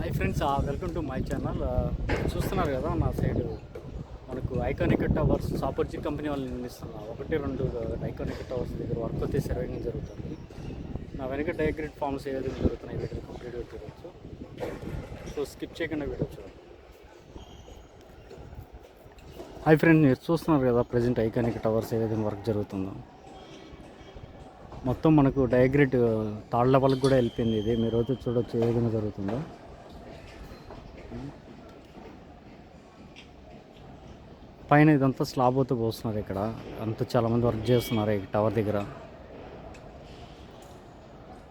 Hi friends, welcome to my channel. చూస్తున్నారు కదా నా సైడ్ మనకు ఐకానిక్ టవర్స్ సాపర్జీ కంపెనీ వాళ్ళు నిర్మిస్తున్న 1-2 ఐకానిక్ టవర్స్ దగ్గర వర్క్ అయితే సర్వేయింగ్ జరుగుతుంది. నా వెనక డయాగ్రిడ్ ఫార్మ్స్ ఏ విధంగా జరుగుతున్నాయి వీటిని కంప్లీట్గా చూడవచ్చు. సో స్కిప్ చేయకుండా వీడియో చూడండి. హాయ్ ఫ్రెండ్స్, మీరు చూస్తున్నారు కదా ప్రజెంట్ ఐకానిక్ టవర్స్ ఏ విధంగా వర్క్ జరుగుతుందో. మొత్తం మనకు డయాగ్రిడ్ థర్డ్ లెవెల్కి కూడా వెళ్ళిపోయింది. ఇది మీరు అయితే చూడవచ్చు ఏ విధంగా జరుగుతుందో. పైన ఇదంతా స్లాబ్ అవుతూ పోస్తున్నారు. ఇక్కడ అంతా చాలామంది వర్క్ చేస్తున్నారు ఈ టవర్ దగ్గర.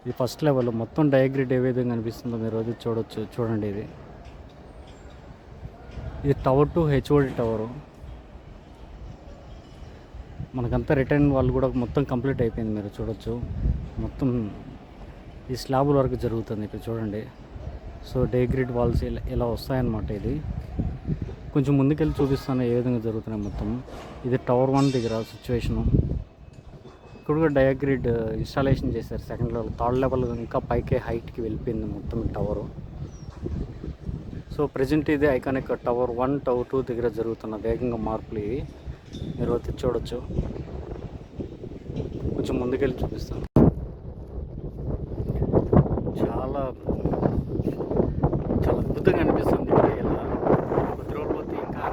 ఇది ఫస్ట్ లెవెల్. మొత్తం డయాగ్రిడ్ ఏ విధంగా కనిపిస్తుందో మీరు అయితే చూడవచ్చు. చూడండి, ఇది టవర్ 2 హెచ్ఓడి టవరు. మనకంతా రిటర్న్ వాళ్ళు కూడా మొత్తం కంప్లీట్ అయిపోయింది. మీరు చూడొచ్చు మొత్తం ఈ స్లాబ్ వర్క్ జరుగుతుంది ఇక్కడ చూడండి. సో డయాగ్రిడ్ వాల్స్ ఇలా వస్తాయన్నమాట. ఇది కొంచెం ముందుకెళ్ళి చూపిస్తాను ఏ విధంగా జరుగుతున్నాయి మొత్తం. ఇది టవర్ 1 దగ్గర సిచ్యువేషను. ఇక్కడ కూడా డయాగ్రిడ్ ఇన్స్టాలేషన్ చేశారు సెకండ్ లెవెల్. థర్డ్ లెవెల్ ఇంకా పైకే హైట్కి వెళ్ళిపోయింది మొత్తం ఈ టవరు. సో ప్రజెంట్ ఇది ఐకానిక్ టవర్ 1, టవర్ 2 దగ్గర జరుగుతున్న వేగంగా మార్పులు ఇవి మీరు అయితే చూడొచ్చు. కొంచెం ముందుకెళ్ళి చూపిస్తాను. చాలా చాలా అద్భుతంగా అనిపిస్తుంది. ఇలా కొద్ది రోజులు పోతే ఇంకా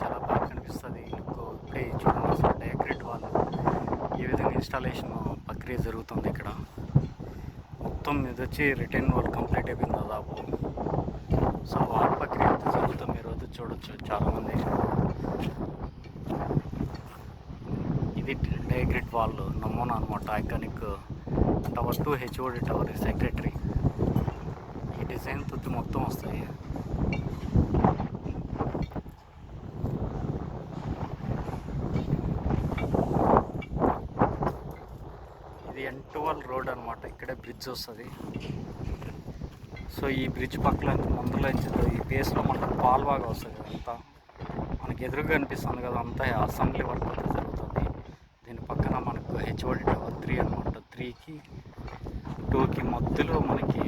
చాలా బాగా కనిపిస్తుంది. ఇప్పుడే చూడండి అసలు డయాగ్రిడ్ వాళ్ళు ఏ విధంగా ఇన్స్టాలేషన్ ప్రక్రియ జరుగుతుంది ఇక్కడ. మొత్తం ఇది వచ్చి రిటర్న్ వర్క్ కంప్లీట్ అయిపోయింది దాదాపు. సో వాల్ ప్రక్రియ అయితే జరుగుతుంది. మీరు అయితే చూడొచ్చు చాలామంది. ఇది డయాగ్రిడ్ వాల్ నమూనా అనమాట. Iconic tower 2 HOD tower secretary. ఈ డిజైన్ తొత్తి మొత్తం వస్తాయి. ఇది N12 రోడ్ అనమాట. ఇక్కడే బ్రిడ్జ్ వస్తుంది. సో ఈ బ్రిడ్జ్ పక్కన ముందులో ఈ బేస్లో మనకు పాల్ బాగా వస్తుంది. అంతా మనకి ఎదురుగా కనిపిస్తుంది కదా, అంతా అసెంబ్లీ వర్క్ అయితే జరుగుతుంది. దీని పక్కన మనకు హెచ్ఓడి టవర్ 3 అనమాట. 3కి 2కి మధ్యలో మనకి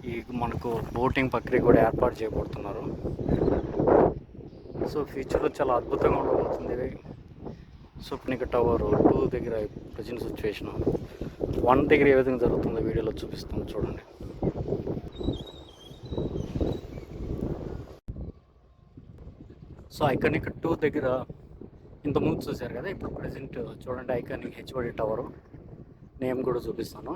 ఈ మనకు బోటింగ్ ప్రక్రియ కూడా ఏర్పాటు చేయబడుతున్నారు. సో ఫ్యూచర్లో చాలా అద్భుతంగా ఉండబోతుంది. సో నీకు టవర్ 2 దగ్గర ప్రజెంట్ సిచ్యువేషన్ 1 దగ్గర ఏ విధంగా జరుగుతుందో వీడియోలో చూపిస్తాను చూడండి. సో ఐకానిక్ 2 దగ్గర ఇంతకుముందు చూశారు కదా, ఇప్పుడు ప్రజెంట్ చూడండి ఐకానిక్ హెచ్ఓడి టవరు నేమ్ కూడా చూపిస్తాను.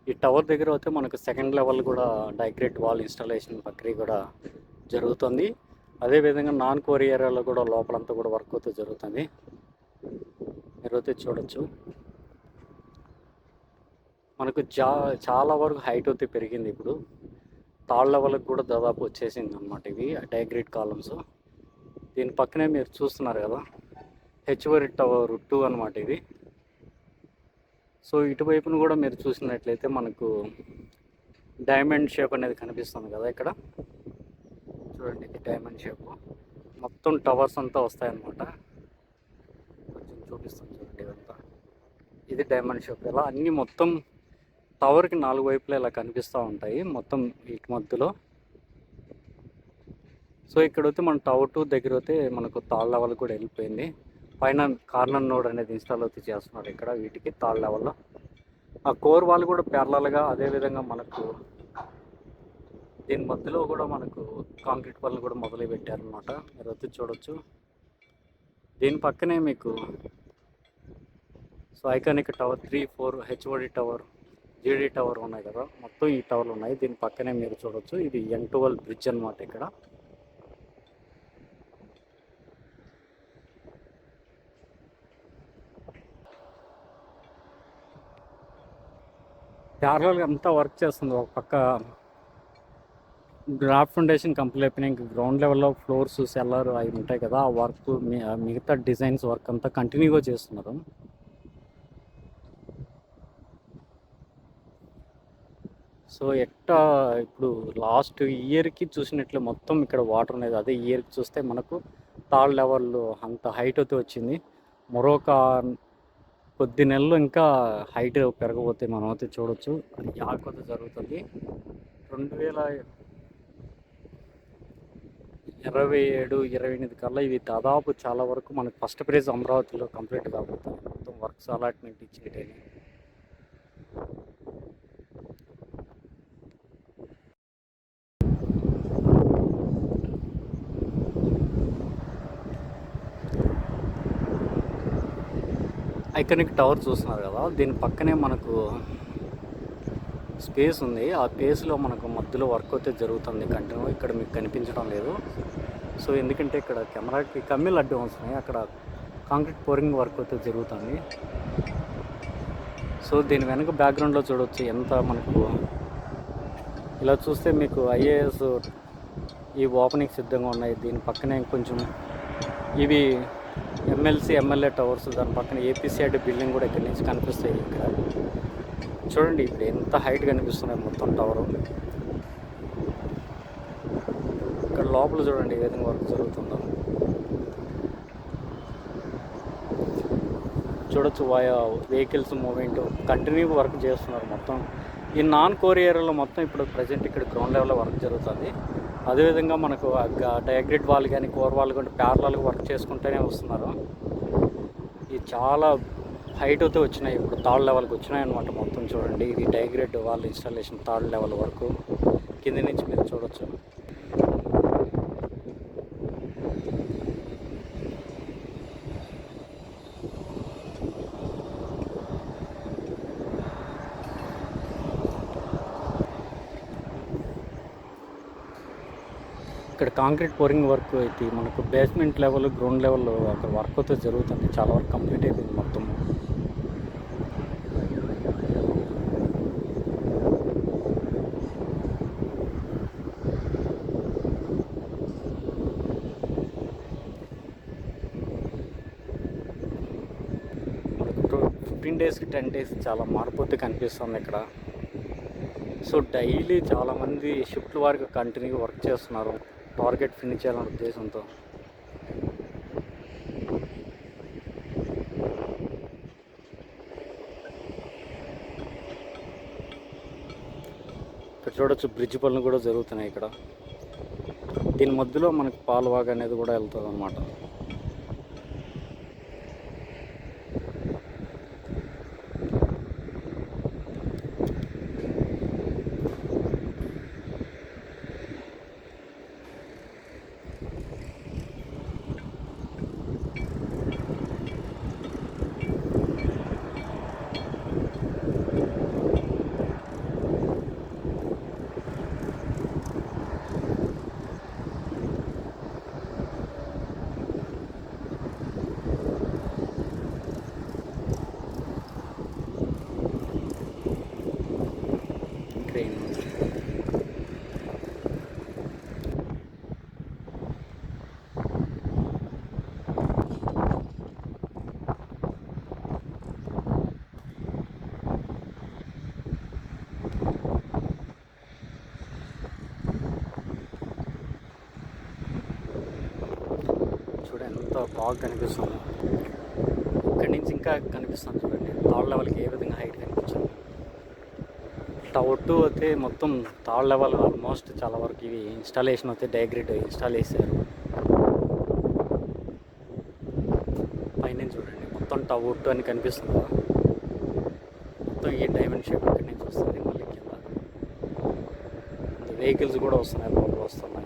ఈ టవర్ దగ్గర అయితే మనకు సెకండ్ లెవెల్ కూడా డయాగ్రిడ్ వాల్ ఇన్స్టాలేషన్ ప్రక్రియ కూడా జరుగుతుంది. అదేవిధంగా నాన్ కోర్ ఏరియాలో కూడా లోపలంతా కూడా వర్క్ అయితే జరుగుతుంది. మీరు అయితే చూడొచ్చు. మనకు చాలా వరకు హైట్ అయితే పెరిగింది. ఇప్పుడు థర్డ్ లెవెల్కి కూడా దాదాపు వచ్చేసింది అనమాట. ఇవి డయాగ్రిడ్ కాలమ్స్. దీని పక్కనే మీరు చూస్తున్నారు కదా హెచ్ఓడి టవర్ 2 అనమాట ఇది. సో ఇటువైపును కూడా మీరు చూసినట్లయితే మనకు డైమండ్ షేప్ అనేది కనిపిస్తుంది కదా ఇక్కడ చూడండి. ఇది డైమండ్ షేప్. మొత్తం టవర్స్ అంతా వస్తాయన్నమాట. కొంచెం చూపిస్తాను చూడండి. ఇదంతా ఇది డైమండ్ షేప్. ఇలా అన్నీ మొత్తం టవర్కి 4 వైపులా ఇలా కనిపిస్తూ ఉంటాయి మొత్తం వీటి మధ్యలో. సో ఇక్కడైతే మన టవర్ 2 దగ్గర అయితే మనకు థర్డ్ లెవెల్ కూడా వెళ్ళిపోయింది. పైన కార్నర్ నోడ్ అనేది ఇన్స్టాల్ అయితే చేస్తున్నారు ఇక్కడ వీటికి థర్డ్ లెవెల్లో. ఆ కోర్ వాళ్ళు కూడా ప్యారలల్గా అదేవిధంగా మనకు దీని మధ్యలో కూడా మనకు కాంక్రీట్ వాళ్ళు కూడా మొదలు పెట్టారనమాట. మీరు అయితే చూడొచ్చు. దీని పక్కనే మీకు so iconic tower 3, 4 HOD tower, జీడీ టవర్ ఉన్నాయి కదా, మొత్తం ఈ టవర్లు ఉన్నాయి. దీని పక్కనే మీరు చూడొచ్చు. ఇది N12 బ్రిడ్జ్ అనమాట. ఇక్కడ ప్యారలల్గా అంతా వర్క్ చేస్తుంది. ఒక పక్క గ్రాఫ్ ఫౌండేషన్ కంప్లీట్ అయిపోయినాయి. ఇంకా గ్రౌండ్ లెవెల్లో ఫ్లోర్స్, సెల్లర్ అవి ఉంటాయి కదా, ఆ వర్క్ మిగతా డిజైన్స్ వర్క్ అంతా కంటిన్యూగా చేస్తున్నారు. సో ఇప్పుడు లాస్ట్ ఇయర్కి చూసినట్లు మొత్తం ఇక్కడ వాటర్ అనేది, అదే ఇయర్కి చూస్తే మనకు థర్డ్ లెవెల్ అంత హైట్ అయితే వచ్చింది. మరొక కొద్ది నెలలు ఇంకా హైట్ పెరగబోతే మనం అయితే చూడొచ్చు. అది జాగ్రత్త జరుగుతుంది. 2027, 28 కల్లా ఇవి దాదాపు చాలా వరకు మనకు ఫస్ట్ ప్రైజ్ అమరావతిలో కంప్లీట్ కాబోతుంది. మొత్తం వర్క్స్ అలాట్మెంట్ ఇచ్చేటని. ఐకానిక్ టవర్ చూస్తున్నారు కదా, దీని పక్కనే మనకు స్పేస్ ఉంది. ఆ స్పేస్లో మనకు మధ్యలో వర్క్ అయితే జరుగుతుంది కంటిన్యూ. ఇక్కడ మీకు కనిపించడం లేదు. సో ఎందుకంటే ఇక్కడ కెమెరాకి కమ్మీలు అడ్డం వస్తున్నాయి. అక్కడ కాంక్రీట్ పోరింగ్ వర్క్ అయితే జరుగుతుంది. సో దీని వెనక బ్యాక్గ్రౌండ్లో చూడవచ్చు ఎంత మనకు. ఇలా చూస్తే మీకు ఐఏఎస్ ఈ ఓపెనింగ్ సిద్ధంగా ఉన్నాయి. దీని పక్కనే కొంచెం ఇవి ఎమ్మెల్సీ ఎమ్మెల్యే టవర్స్, దాని పక్కన ఏపీసీఐడి బిల్డింగ్ కూడా ఇక్కడి నుంచి కనిపిస్తాయి. ఇక్కడ చూడండి ఇప్పుడు ఎంత హైట్ కనిపిస్తున్నాయి మొత్తం టవరు. ఇక్కడ లోపల చూడండి ఏ విధంగా వర్క్ జరుగుతుందో చూడొచ్చు. వెహికల్స్ మూవ్మెంట్ కంటిన్యూ వర్క్ చేస్తున్నారు మొత్తం. ఈ నాన్ కోర్ ఏరియాలో మొత్తం ఇప్పుడు ప్రజెంట్ ఇక్కడ గ్రౌండ్ లెవెల్లో వర్క్ జరుగుతుంది. అదేవిధంగా మనకు డయాగ్రిడ్ వాల్ కానీ కోర్ వాల్ కానీ ప్యారలల్గా వర్క్ చేసుకుంటూనే వస్తున్నారు. ఇది చాలా హైట్ అయితే వచ్చినాయి, ఇప్పుడు థర్డ్ లెవెల్కి వచ్చినాయి అనమాట. మొత్తం చూడండి ఇది diagrid wall installation third level వరకు కింద నుంచి మీరు చూడొచ్చు. ఇక్కడ కాంక్రీట్ పోరింగ్ వర్క్ అయితే మనకు బేస్మెంట్ లెవెల్ గ్రౌండ్ లెవెల్లో అక్కడ వర్క్ అయితే జరుగుతుంది. చాలా వరకు కంప్లీట్ అయిపోయింది మొత్తం. మనకు 15 డేస్కి 10 డేస్ చాలా మారిపోతే కనిపిస్తుంది ఇక్కడ. సో డైలీ చాలామంది షిఫ్ట్ వారికి కంటిన్యూగా వర్క్ చేస్తున్నారు, టార్గెట్ ఫినిష్ చేయాలనే ఉద్దేశంతో. ఇక్కడ చూడొచ్చు బ్రిడ్జ్ పనులు కూడా జరుగుతున్నాయి ఇక్కడ. దీని మధ్యలో మనకు పాలవాగ్ అనేది కూడా వెళ్తుంది అన్నమాట. ట్రైన్ చూడండి ఎంత బాగా కనిపిస్తుంది. ఇక్కడి నుంచి ఇంకా కనిపిస్తుంది చూడండి థర్డ్ లెవెల్కి ఏ విధంగా హైట్ కనిపించింది. టవర్ 2 అయితే మొత్తం థర్డ్ లెవెల్ ఆల్మోస్ట్ చాలా వరకు ఇవి ఇన్స్టాలేషన్ అయితే డయాగ్రిడ్ ఇన్స్టాల్ చేశారు. పైన చూడండి మొత్తం టవర్ 2 అని కనిపిస్తుంది కదా, మొత్తం ఈ డైమండ్ షేప్ ఇక్కడి నుంచి వస్తుంది. మళ్ళీ కింద వెహికల్స్ కూడా వస్తున్నాయి, లోపల వస్తున్నాయి.